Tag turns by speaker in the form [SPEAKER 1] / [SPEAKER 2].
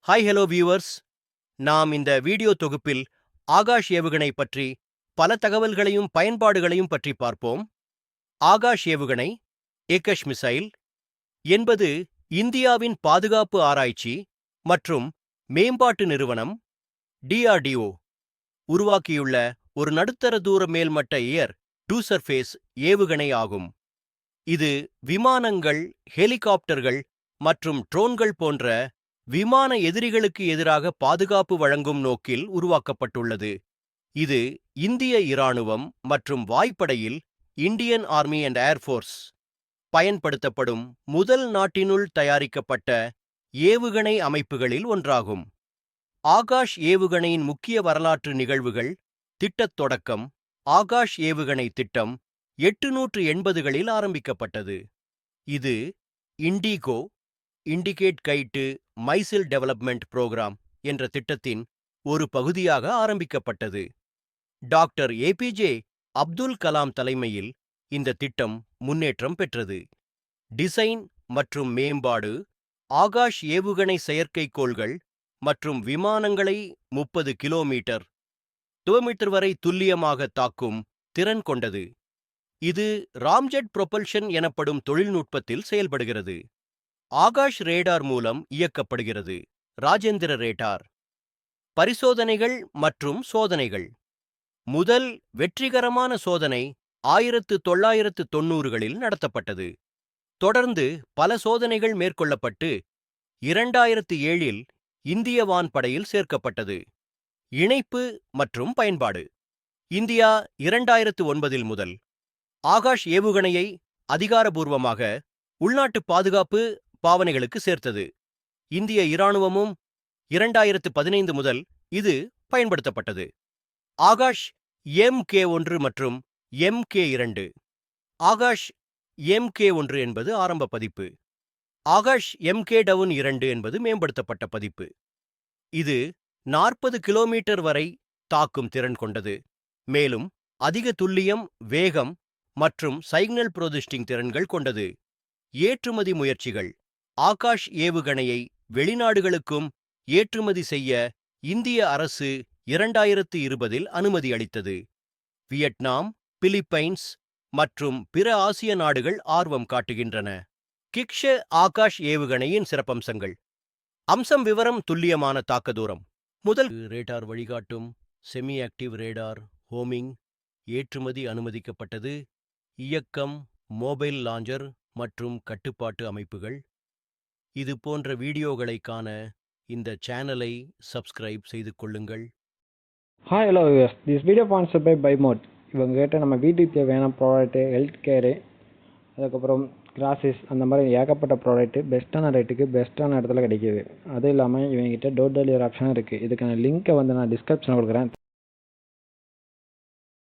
[SPEAKER 1] Hi hello viewers, நாம் இந்த video தொகுப்பில் ஆகாஷ் ஏவுகணை பற்றி பல தகவல்களையும் பயன்பாடுகளையும் பற்றி பார்ப்போம். ஆகாஷ் ஏவுகணை ஏகஷ் மிசைல் என்பது இந்தியாவின் பாதுகாப்பு ஆராய்ச்சி மற்றும் மேம்பாட்டு நிறுவனம் DRDO உருவாக்கியுள்ள ஒரு நடுத்தர தூர மேல்மட்ட ஏர் டு சர்ஃபேஸ் ஏவுகணை ஆகும். இது விமானங்கள், ஹெலிகாப்டர்கள் மற்றும் ட்ரோன்கள் போன்ற விமான எதிரிகளுக்கு எதிராக பாதுகாப்பு வழங்கும் நோக்கில் உருவாக்கப்பட்டுள்ளது. இது இந்திய இராணுவம் மற்றும் வாய்ப்படையில் இந்தியன் ஆர்மி அண்ட் ஏர்ஃபோர்ஸ் பயன்படுத்தப்படும் முதல் நாட்டினுள் தயாரிக்கப்பட்ட ஏவுகணை அமைப்புகளில் ஒன்றாகும். ஆகாஷ் ஏவுகணையின் முக்கிய வரலாற்று நிகழ்வுகள். திட்டத் தொடக்கம். ஆகாஷ் ஏவுகணை திட்டம் 880களில் ஆரம்பிக்கப்பட்டது. இது இண்டிகோ இண்டிகேட் கைட்டு மைசில் டெவலப்மெண்ட் புரோகிராம் என்ற திட்டத்தின் ஒரு பகுதியாக ஆரம்பிக்கப்பட்டது. டாக்டர் ஏபிஜே அப்துல் கலாம் தலைமையில் இந்த திட்டம் முன்னேற்றம் பெற்றது. டிசைன் மற்றும் மேம்பாடு. ஆகாஷ் ஏவுகணை செயற்கைக்கோள்கள் மற்றும் விமானங்களை 30 கிலோமீட்டர் வரை துல்லியமாக தாக்கும் திறன் கொண்டது. இது ராம்ஜெட் புரொபல்ஷன் எனப்படும் தொழில்நுட்பத்தில் செயல்படுகிறது. ஆகாஷ் ரேடார் மூலம் இயக்கப்படுகிறது. ராஜேந்திர ரேடார். பரிசோதனைகள் மற்றும் சோதனைகள். முதல் வெற்றிகரமான சோதனை 1990களில் நடத்தப்பட்டது. தொடர்ந்து பல சோதனைகள் மேற்கொள்ளப்பட்டு 2007இல் இந்திய வான்படையில் சேர்க்கப்பட்டது. இணைப்பு மற்றும் பயன்பாடு. இந்தியா 2009 முதல் ஆகாஷ் ஏவுகணையை அதிகாரபூர்வமாக உள்நாட்டு பாதுகாப்பு பாவனைகளுக்கு சேர்த்தது. இந்திய இராணுவமும் 2015 முதல் இது பயன்படுத்தப்பட்டது. ஆகாஷ் MK1 மற்றும் MK2. ஆகாஷ் MK1 என்பது ஆரம்ப பதிப்பு. ஆகாஷ் MK-2 என்பது மேம்படுத்தப்பட்ட பதிப்பு. இது 40 கிலோமீட்டர் வரை தாக்கும் திறன் கொண்டது. மேலும் அதிக துல்லியம், வேகம் மற்றும் சிக்னல் ப்ரொசெசிங் திறன்கள் கொண்டது. ஏற்றுமதி முயற்சிகள். ஆகாஷ் ஏவுகணையை வெளிநாடுகளுக்கும் ஏற்றுமதி செய்ய இந்திய அரசு 2020இல் அனுமதி அளித்தது. வியட்நாம், பிலிப்பைன்ஸ் மற்றும் பிற ஆசிய நாடுகள் ஆர்வம் காட்டுகின்றன. கிக்ஷ ஆகாஷ் ஏவுகணையின் சிறப்பம்சங்கள். அம்சம் விவரம். துல்லியமான தாக்க தூரம். முதல் ரேடார் வழிகாட்டும் செமி ஆக்டிவ் ரேடார் ஹோமிங் ஏற்றுமதி அனுமதிக்கப்பட்டது. இயக்கம், மொபைல் லாஞ்சர் மற்றும் கட்டுப்பாட்டு அமைப்புகள். இது போன்ற வீடியோகளை காண இந்த சேனலை சப்ஸ்கிரைப் செய்து கொள்ளுங்கள்.
[SPEAKER 2] Hi hello viewers, this video sponsored by பைமோட். இவங்க கிட்ட நம்ம வீட்டுக்கு தேவையான ப்ராடக்ட்டு, ஹெல்த் கேரு, அதுக்கப்புறம் கிராசஸ், அந்த மாதிரி ஏகப்பட்ட ப்ராடக்ட்டு பெஸ்ட்டான ரேட்டுக்கு பெஸ்ட்டான இடத்துல கிடைக்கிது. அதுவும் இல்லாமல் இவங்ககிட்ட டோர் டெலிவரி ஆப்ஷனும் இருக்குது. இதுக்கான லிங்க்கை நான் டிஸ்கிரிப்ஷனில் கொடுக்குறேன்.